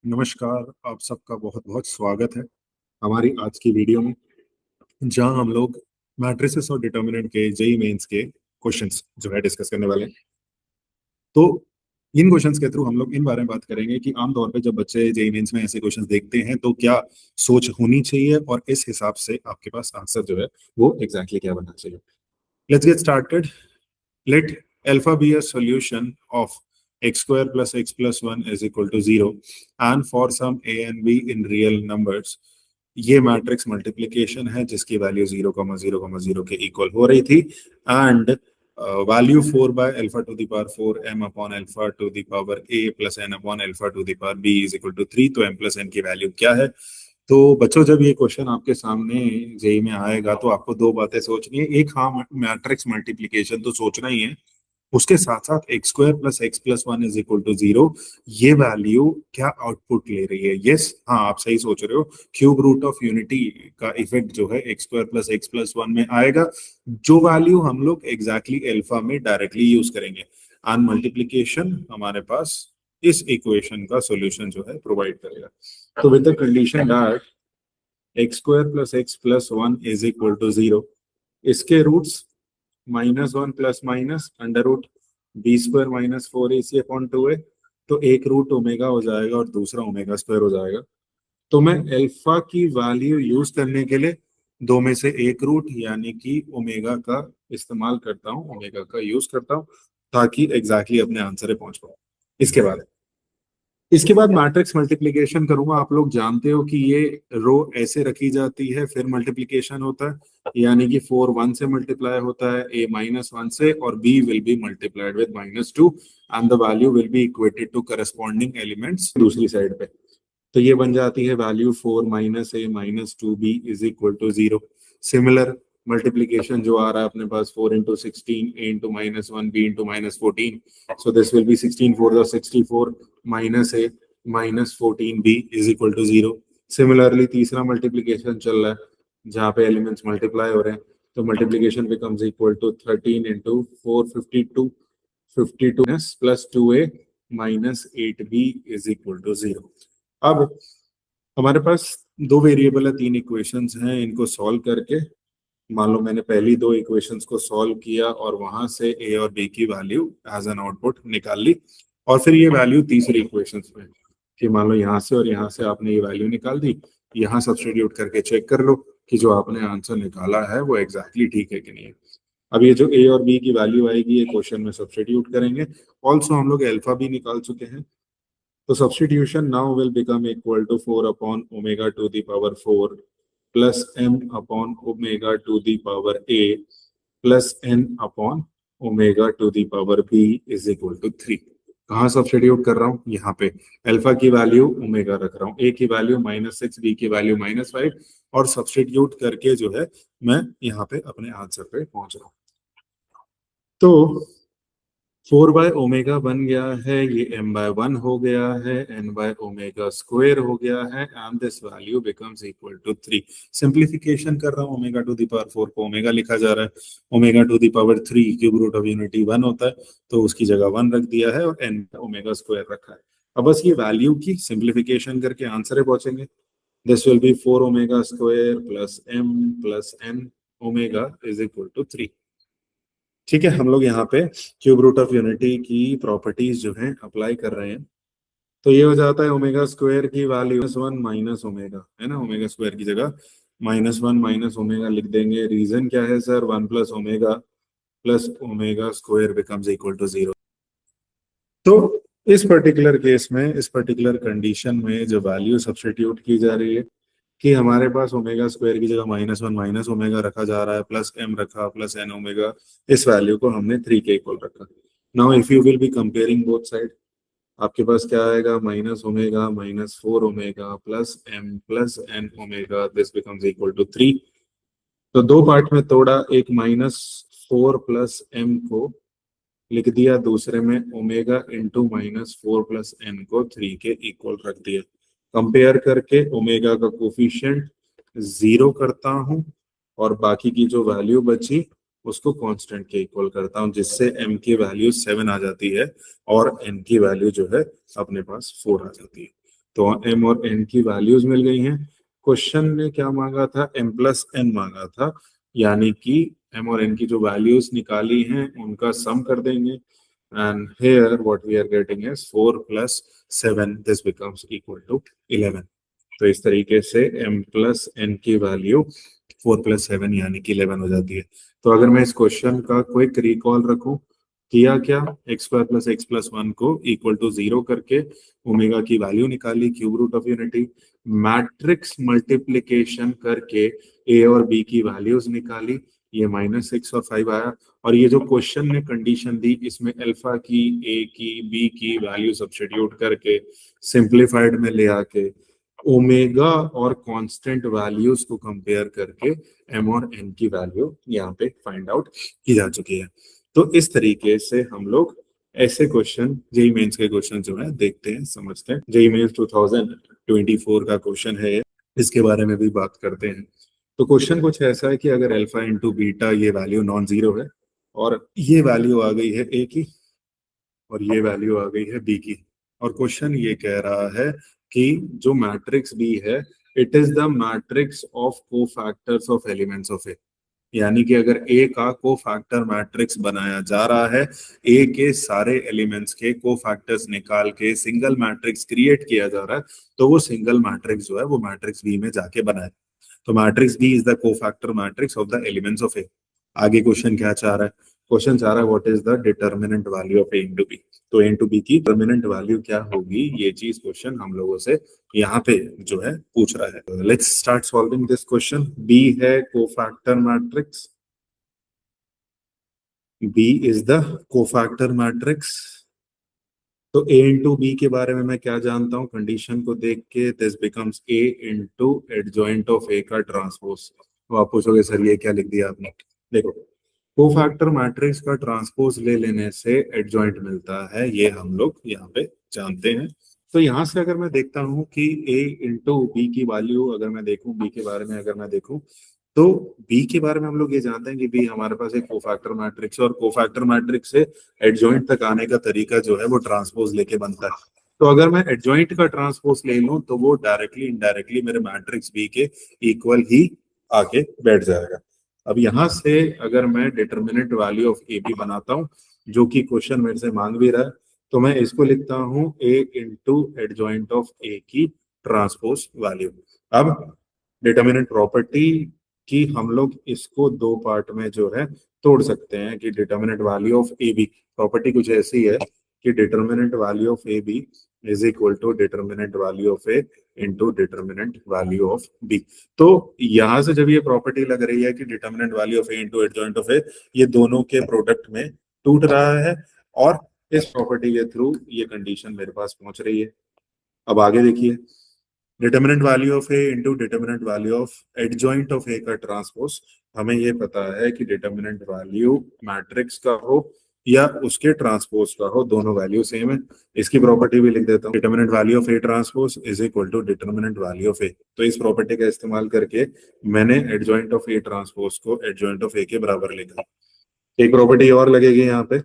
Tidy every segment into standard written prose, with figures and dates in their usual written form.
नमस्कार। आप सबका बहुत बहुत स्वागत है हमारी आज की वीडियो में, जहां हम लोग मैट्रिसेस और डिटर्मिनेंट के जेई मेंस के क्वेश्चंस जो है डिस्कस करने वाले हैं। तो इन क्वेश्चंस के थ्रू हम लोग इन बारे में बात करेंगे कि आमतौर पे जब बच्चे जेई मेंस में ऐसे क्वेश्चंस देखते हैं तो क्या सोच होनी चाहिए और इस हिसाब से आपके पास आंसर जो है वो एग्जैक्टली क्या बनना चाहिए। Let's get started. Let alpha be a solution of x square plus x plus 1 is equal to 0 and for some a and b in real numbers। ये मैट्रिक्स मल्टीप्लिकेशन है जिसकी वैल्यू 0,0,0 के इक्वल हो रही थी and value 4/α⁴ m upon alpha to the power a plus n upon alpha to the power b is equal to 3। तो m plus n की value क्या है? तो बच्चों, जब ये क्वेश्चन आपके सामने जेई में आएगा तो आपको दो बातें सोचनी है। एक, हाँ, मैट्रिक्स मल्टीप्लिकेशन तो सोचना ही है, उसके साथ साथ x square plus x plus 1 is equal to 0 ये वैल्यू क्या आउटपुट ले रही है। यस, हाँ, आप सही सोच रहे हो। क्यूब रूट ऑफ यूनिटी का इफेक्ट जो है x square plus x plus 1 में आएगा, जो वैल्यू हम लोग एग्जैक्टली अल्फा में डायरेक्टली यूज करेंगे एंड मल्टीप्लिकेशन हमारे पास इस इक्वेशन का सॉल्यूशन जो है प्रोवाइड करेगा। तो with the condition that x square plus x plus 1 is equal to 0, इसके roots -1 plus minus under root b square minus 4ac upon 2a। तो एक रूट ओमेगा हो जाएगा और दूसरा ओमेगा स्क्वायर हो जाएगा। तो मैं अल्फा की वैल्यू यूज करने के लिए दो में से एक रूट यानी कि ओमेगा का इस्तेमाल करता हूँ, ओमेगा का यूज करता हूँ ताकि एग्जैक्टली अपने आंसर पे पहुंच पाऊँ। इसके बाद मैट्रिक्स मल्टीप्लिकेशन करूंगा। आप लोग जानते हो कि ये रो ऐसे रखी जाती है, फिर मल्टीप्लिकेशन होता है, यानी कि 4 1 से मल्टीप्लाई होता है, a -1 से, और b will be multiplied with -2 and the value will be equated to corresponding elements दूसरी साइड पे। तो ये बन जाती है value 4 -a -2b is equal to 0। Similar multiplication जो आ रहा है अपने पास 4 into 16 a into -1 b into -14, so this will be 16 4 the 64 minus a minus 14b is equal to 0। Similarly तीसरा मल्टीप्लिकेशन चल रहा है जहाँ पे एलिमेंट्स मल्टीप्लाई हो रहे हैं, तो multiplication becomes equal to 13 into 4 52 plus 2a minus 8b is equal to 0। अब हमारे पास दो वेरिएबल है, तीन इक्वेशंस हैं, इनको सॉल्व करके मान लो मैंने पहली दो इक्वेशंस को सॉल्व किया और वहां से ए और बी की वैल्यू एज एन आउटपुट निकाल ली, और फिर ये वैल्यू तीसरी इक्वेशंस में कि मान लो यहाँ से और यहाँ से आपने ये वैल्यू निकाल दी, यहाँ सब्स्टिट्यूट करके चेक कर लो कि जो आपने आंसर निकाला है वो एग्जैक्टली ठीक है कि नहीं है। अब ये जो ए और बी की वैल्यू आएगी ये क्वेश्चन में सब्स्टिट्यूट करेंगे। ऑल्सो हम लोग अल्फा भी निकाल चुके हैं, तो substitution now will become equal to 4 upon omega to the power 4 plus m upon omega to the power a plus n upon omega to the power b is equal to 3। कहाँ substitute कर रहा हूँ? यहाँ पे alpha की value omega रख रहा हूँ, a की वैल्यू -6, b की वैल्यू -5, और सब्स्टिट्यूट करके जो है मैं यहाँ पे अपने आंसर पे पहुंच रहा हूँ। तो 4/ओमेगा बन गया है, ये m/1 हो गया है, n/ओमेगा स्क्वायर हो गया है and this value becomes equal to 3। Simplification कर रहा हूँ, ओमेगा टू द पावर 4 को ओमेगा लिखा जा रहा है, omega to the power 3 cube root of unity 1 होता है, तो उसकी जगह 1 रख दिया है और n ओमेगा स्क्वायर रखा है। अब बस ये वैल्यू की सिंप्लीफिकेशन करके आंसर पे पहुंचेंगे। This will be 4 omega square plus m plus n omega is equal to 3। ठीक है, हम लोग यहाँ पे क्यूब रूट ऑफ यूनिटी की प्रॉपर्टीज जो हैं अप्लाई कर रहे हैं। तो ये हो जाता है ओमेगा स्क्वायर की वैल्यू -1 माइनस ओमेगा, है ना, ओमेगा स्क्वायर की जगह -1 माइनस ओमेगा लिख देंगे। रीजन क्या है sir? 1 plus omega square becomes equal to 0। तो इस पर्टिकुलर केस में, इस पर्टिकुलर कंडीशन में जो वैल्यू सब्स्टिट्यूट की जा रही है कि हमारे पास ओमेगा स्क्वायर की जगह -1 माइनस ओमेगा रखा जा रहा है, प्लस m रखा, प्लस n ओमेगा, इस वैल्यू को हमने 3 के इक्वल रखा। Now if you will be comparing both side, आपके पास क्या आएगा? -Omega -4 omega plus m plus n omega, this becomes equal to 3। तो दो पार्ट में तोड़ा, एक -4 प्लस m को लिख दिया, दूसरे में ओमेगा इंटू -4 प्लस n को 3 के इक्वल रख दिया। कंपेयर करके ओमेगा का कोफिशिएंट 0 करता हूं और बाकी की जो वैल्यू बची उसको कांस्टेंट के इक्वल करता हूं, जिससे m की वैल्यू 7 आ जाती है और n की वैल्यू जो है अपने पास 4 आ जाती है। तो m और n की वैल्यूज मिल गई हैं। क्वेश्चन ने क्या मांगा था, m+n मांगा था, यानी कि m और n की जो वैल्यूज निकाली हैं उनका सम कर देंगे। And here what we are getting is 4 + 7, this becomes equal to 11। तो इस तरीके से m+n की वैल्यू 4 + 7 यानी कि 11 हो जाती है। तो अगर मैं इस क्वेश्चन का क्विक रिकॉल रखूं, किया क्या, x² + x+1 को इक्वल टू 0 करके ओमेगा की वैल्यू निकाली, cube root of unity, matrix multiplication करके a और b की वैल्यूज निकाली, ये -6 और 5 आया। और ये जो क्वेश्चन ने कंडीशन दी, इसमें अल्फा की, a की, b की वैल्यू सब्स्टिट्यूट करके सिंप्लीफाइड में ले आके ओमेगा और कांस्टेंट वैल्यूज को कंपेयर करके m और n की वैल्यू यहाँ पे फाइंड आउट की जा चुकी है। तो इस तरीके से हम लोग ऐसे क्वेश्चन, जेईई मेंस के क्वेश्चन जो है देखते हैं, समझते हैं। जेईई मेंस 2024 का क्वेश्चन है, इसके बारे में भी बात करते हैं। तो क्वेश्चन कुछ ऐसा है कि अगर अल्फा इंटू बीटा ये वैल्यू नॉन जीरो है, और ये वैल्यू आ गई है ए की, और ये वैल्यू आ गई है बी की, और क्वेश्चन ये कह रहा है कि जो मैट्रिक्स बी है, it is the matrix of cofactors of elements of A. यानी कि अगर ए का कोफैक्टर मैट्रिक्स बनाया जा रहा है, ए के सारे एलिमेंट्स के कोफैक्टर्स निकाल के सिंगल मैट्रिक्स क्रिएट किया जा रहा है, तो वो सिंगल मैट्रिक्स जो है वो मैट्रिक्स बी में जाके बनाए। तो matrix B is the cofactor matrix of the elements of A. आगे क्वेश्चन क्या चाह रहा है, क्वेश्चन चाह रहा है what is the determinant value of A into B. तो ए इंटू बी की डिटर्मिनेंट वैल्यू क्या होगी, ये चीज क्वेश्चन हम लोगों से यहाँ पे जो है पूछ रहा है। Let's start solving this question. B है cofactor matrix, B is the cofactor matrix. तो ए इंटू बी के बारे में मैं क्या जानता हूँ, कंडीशन को देख के, this becomes A into adjoint of A का ट्रांसपोज। तो आप पूछोगे सर ये क्या लिख दिया आपने। देखो, कोफैक्टर मैट्रिक्स का ट्रांसपोज ले लेने से एडजॉइंट मिलता है, ये हम लोग यहाँ पे जानते हैं। तो यहाँ से अगर मैं देखता हूँ कि ए इंटू बी की वैल्यू, अगर मैं देखूँ बी के बारे में, अगर मैं देखूँ तो बी के बारे में हम लोग ये जानते हैं कि बी हमारे पास एक कोफैक्टर मैट्रिक्स है, और कोफैक्टर मैट्रिक्स से एडजॉइंट तक आने का तरीका जो है वो ट्रांसपोज लेके बनता है। तो अगर मैं एडजॉइंट का ट्रांसपोज ले लूं तो वो डायरेक्टली इनडायरेक्टली मेरे मैट्रिक्स बी के इक्वल ही आके बैठ जाएगा। अब यहाँ से अगर मैं determinant value of A B बनाता हूँ, जो कि क्वेश्चन मेरे से मांग भी रहा है, तो मैं इसको लिखता हूँ ए इंटू एडजॉइंट ऑफ ए की ट्रांसपोज वैल्यू। अब डिटर्मिनेंट प्रॉपर्टी कि हम लोग इसको दो पार्ट में जो है तोड़ सकते हैं, कि determinant value of A B property कुछ ऐसी है कि determinant value of A B is equal to determinant value of A into determinant value of B. तो यहां से जब ये प्रॉपर्टी लग रही है कि determinant value of A into adjoint of A, ये दोनों के प्रोडक्ट में टूट रहा है, और इस प्रॉपर्टी के थ्रू ये कंडीशन मेरे पास पहुंच रही है। अब आगे देखिए, determinant value of A into determinant value of adjoint of A का ट्रांसपोज, हमें ये पता है कि डिटर्मिनेंट वैल्यू मैट्रिक्स का हो या उसके ट्रांसपोज का हो, दोनों वैल्यू सेम है। इसकी प्रॉपर्टी भी लिख देता हूँ, determinant value of A transpose is equal to determinant value of A. तो इस प्रॉपर्टी का इस्तेमाल करके मैंने एडजॉइंट ऑफ ए ट्रांसपोज को एडजॉइंट ऑफ ए के बराबर लिखा। एक प्रॉपर्टी और लगेगी यहाँ पे,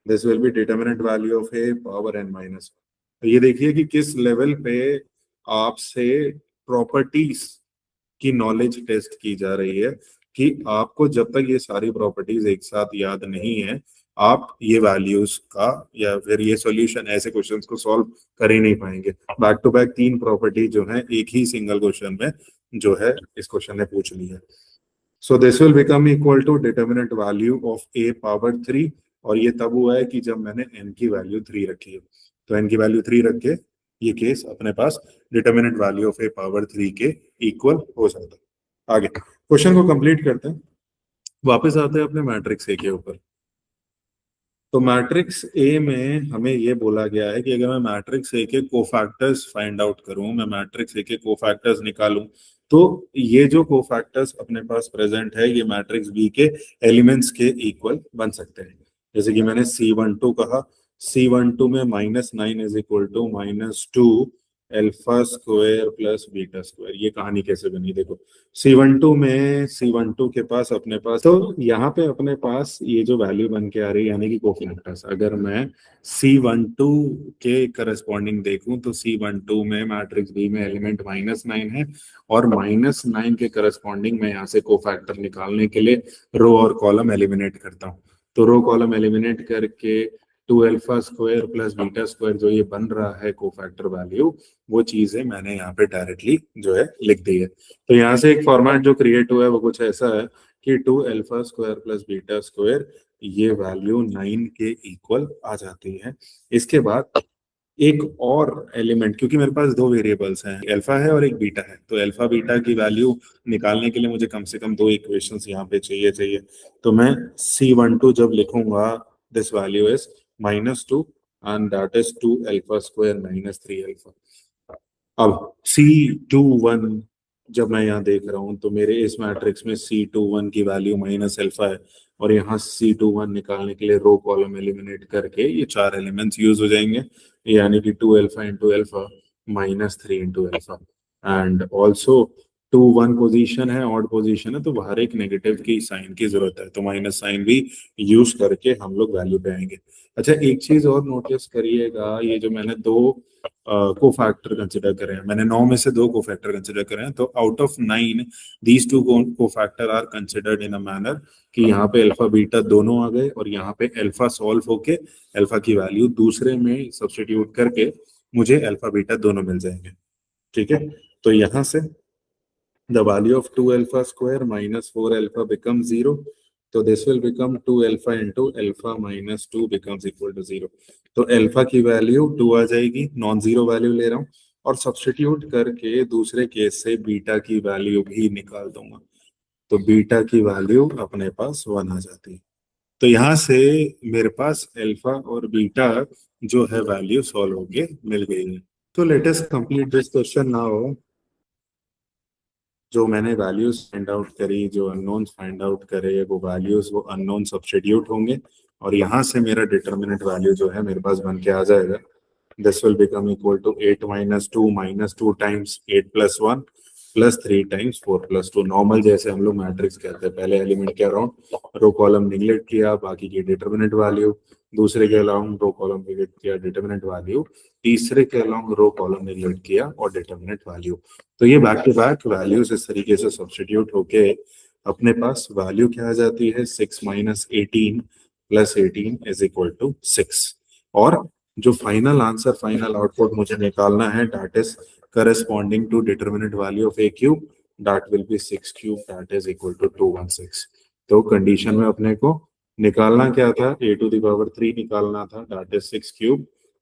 this will be determinant value of A power n minus. तो ये देखिए कि किस लेवल पे आपसे प्रॉपर्टीज की नॉलेज टेस्ट की जा रही है, कि आपको जब तक ये सारी प्रॉपर्टीज एक साथ याद नहीं है, आप ये वैल्यूज का या फिर ये सॉल्यूशन, ऐसे क्वेश्चंस को सॉल्व कर ही नहीं पाएंगे। बैक टू बैक तीन प्रॉपर्टी जो है एक ही सिंगल क्वेश्चन में जो है इस क्वेश्चन ने पूछ ली है। So this will become equal to determinant value of A power 3, और ये तब हुआ है कि जब मैंने n की वैल्यू 3 रखी है। तो n की वैल्यू 3 रख के ये केस अपने पास determinant value of A power 3 के इक्वल हो जाता है। आगे क्वेश्चन को कंप्लीट करते हैं, वापस आते हैं अपने मैट्रिक्स ए के ऊपर। तो मैट्रिक्स ए में हमें ये बोला गया है कि अगर मैं मैट्रिक्स ए के कोफैक्टर्स फाइंड आउट करूं, मैं मैट्रिक्स ए के कोफैक्टर्स निकालूं, तो ये जो कोफैक्टर्स अपने पास प्रेजेंट है ये मैट्रिक्स बी के एलिमेंट्स के इक्वल बन सकते हैं। जैसे कि मैंने C12 कहा, C12 में -9 is equal to -2 alpha square plus beta square. ये कहानी कैसे बनी देखो, C12 में C12 के पास अपने पास, तो यहाँ पे अपने पास ये जो वैल्यू बन के आ रही है यानी कि कोफैक्टर्स, अगर मैं C12 के करस्पॉन्डिंग देखूं तो C12 में मैट्रिक्स बी में एलिमेंट -9 है, और -9 के करस्पॉन्डिंग मैं यहाँ से कोफैक्टर निकालने के लिए रो और कॉलम एलिमिनेट करता हूँ। तो रो कॉलम एलिमिनेट करके 2 alpha square plus beta square जो ये बन रहा है कोफैक्टर वैल्यू, वो चीजें मैंने यहाँ पे डायरेक्टली जो है लिख दी है। तो यहाँ से एक फॉर्मेट जो क्रिएट हुआ है वो कुछ ऐसा है कि 2 alpha square plus beta square, ये वैल्यू 9 के इक्वल आ जाती है। इसके बाद एक और एलिमेंट, क्योंकि मेरे पास दो वेरिएबल्स हैं, अल्फा है और एक बीटा है, तो अल्फा बीटा की वैल्यू निकालने के लिए मुझे कम से कम दो इक्वेशंस यहाँ पे चाहिए। तो मैं C12 जब लिखूंगा, this value is -2 and that is 2 alpha square -3 alpha. अब C21 जब मैं यहाँ देख रहा हूँ तो मेरे इस मैट्रिक्स में C21 की वैल्यू माइनस अल्फा है, और यहाँ C21 निकालने के लिए रो कॉलम एलिमिनेट करके ये चार एलिमेंट्स यूज हो जाएंगे, यानी कि 2 alpha into alpha -3 into alpha. And also 2 1 position है, ऑड पोजीशन है, तो बाहर एक नेगेटिव की साइन की जरूरत है, तो माइनस साइन भी यूज करके हम लोग वैल्यू पे आएंगे। अच्छा, एक चीज और नोटिस करिएगा, ये जो मैंने दो कोफैक्टर कंसिडर करे हैं, मैंने 9 में से दो कोफैक्टर कंसिडर करे हैं, तो out of 9 these two cofactor are considered in a manner कि यहाँ पे अल्फा बीटा दोनों आ गए, और यहाँ पे अल्फा सॉल्व होके अल्फा की वैल्यू दूसरे में सब्स्टिट्यूट करके मुझे अल्फा बीटा दोनों मिल जाएंगे। ठीक है, तो यहाँ से the value of 2 alpha square minus 4 alpha becomes 0. So this will become 2 alpha into alpha minus 2 becomes equal to 0. तो अल्फा की वैल्यू 2 आ जाएगी, नॉन जीरो वैल्यू ले रहा हूँ, और सब्स्टिट्यूट करके दूसरे केस से बीटा की वैल्यू भी निकाल दूंगा, तो बीटा की वैल्यू अपने पास 1 आ जाती है। तो यहाँ से मेरे पास अल्फा और बीटा जो है वैल्यू सॉल्व होके मिल गई है। तो let us complete this question now. जो मैंने वैल्यूज फाइंड आउट करी, जो अननोन्स फाइंड आउट करे, वो वैल्यूज वो अननोन सब्स्टिट्यूट होंगे, और यहाँ से मेरा डिटर्मिनेंट वैल्यू जो है मेरे पास बन के आ जाएगा। This will become equal to 8 - 2 times 8 + 1 + 3 times 4 + 2। Normal जैसे हम लोग मैट्रिक्स कहते हैं, पहले एलिमेंट के अराउंड रो कॉलम निगलेक्ट किया, बाकी की डिटर्मिनेंट वैल्यू, दूसरे के अलाउंग रो कॉलम निगलेक्ट किया, डिटर्मिनेंट वैल्यू, तीसरे के अलाउंग रो कॉलम निगलेक्ट किया और डिटर्मिनेंट वैल्यू। तो ये बैक टू बैक वैल्यूज इस तरीके से सब्स्टिट्यूट होके अपने पास वैल्यू क्या आ जाती है, 6 - 18 + 18 = 6। और जो फाइनल आंसर, फाइनल आउटपुट मुझे निकालना है, that is corresponding to determinant value of a³ that will be 6³ that is equal to 216। तो कंडीशन में अपने को निकालना क्या था, a⁻³ निकालना था, दैट इज 6³,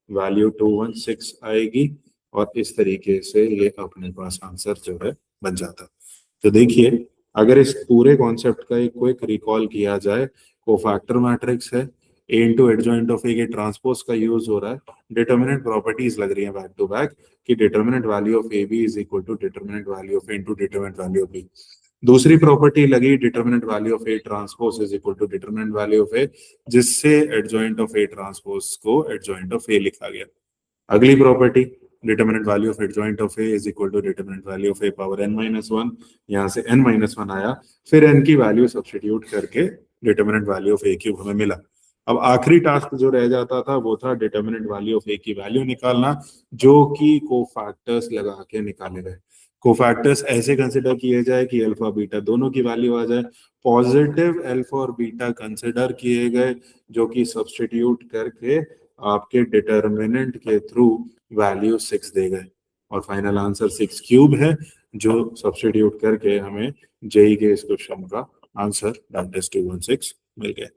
वैल्यू 216 आएगी, और इस तरीके से ये अपने पास आंसर जो है बन जाता। तो देखिए, अगर इस पूरे कॉन्सेप्ट का एक क्विक रिकॉल किया जाए, कोफैक्टर मैट्रिक्स है, ए इंटू एडजॉइंट ऑफ ए के ट्रांसपोज का यूज हो रहा है, डिटर्मिनेंट प्रॉपर्टीज लग रही है बैक टू बैक कि determinant value of A B is equal to determinant value of A into determinant value of B. दूसरी प्रॉपर्टी लगी determinant value of A transpose is equal to determinant value of A, जिससे adjoint of A transpose को adjoint of A लिखा गया। अगली property determinant value of adjoint of A is equal to determinant value of A power n-1, यहाँ से n-1 आया, फिर n की वैल्यू सब्स्टिट्यूट करके डिटर्मिनेंट वैल्यू ऑफ a³ हमें मिला। अब आखिरी टास्क जो रह जाता था वो था डिटर्मिनेंट वैल्यू ऑफ a की वैल्यू निकालना, जो कि कोफैक्टर्स लगा के निकाले गए। कोफैक्टर्स ऐसे कंसिडर किए जाए कि अल्फा बीटा दोनों की वैल्यू आ जाए, पॉजिटिव अल्फा और बीटा कंसिडर किए गए, जो कि सब्स्टिट्यूट करके आपके डिटर्मिनेंट के थ्रू वैल्यू 6 दे गए, और फाइनल आंसर 6³ है, जो सब्स्टिट्यूट करके हमें जेई के इस क्वेश्चन का आंसर दैट इज 216 मिल गया।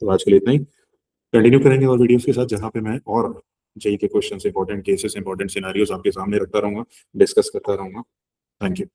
तो आज के लिए इतना ही, कंटिन्यू करेंगे और वीडियोस के साथ, जहां पे मैं और जेई के question, important cases, important scenarios आपके सामने रखता रहूंगा, डिस्कस करता रहूंगा। Thank you.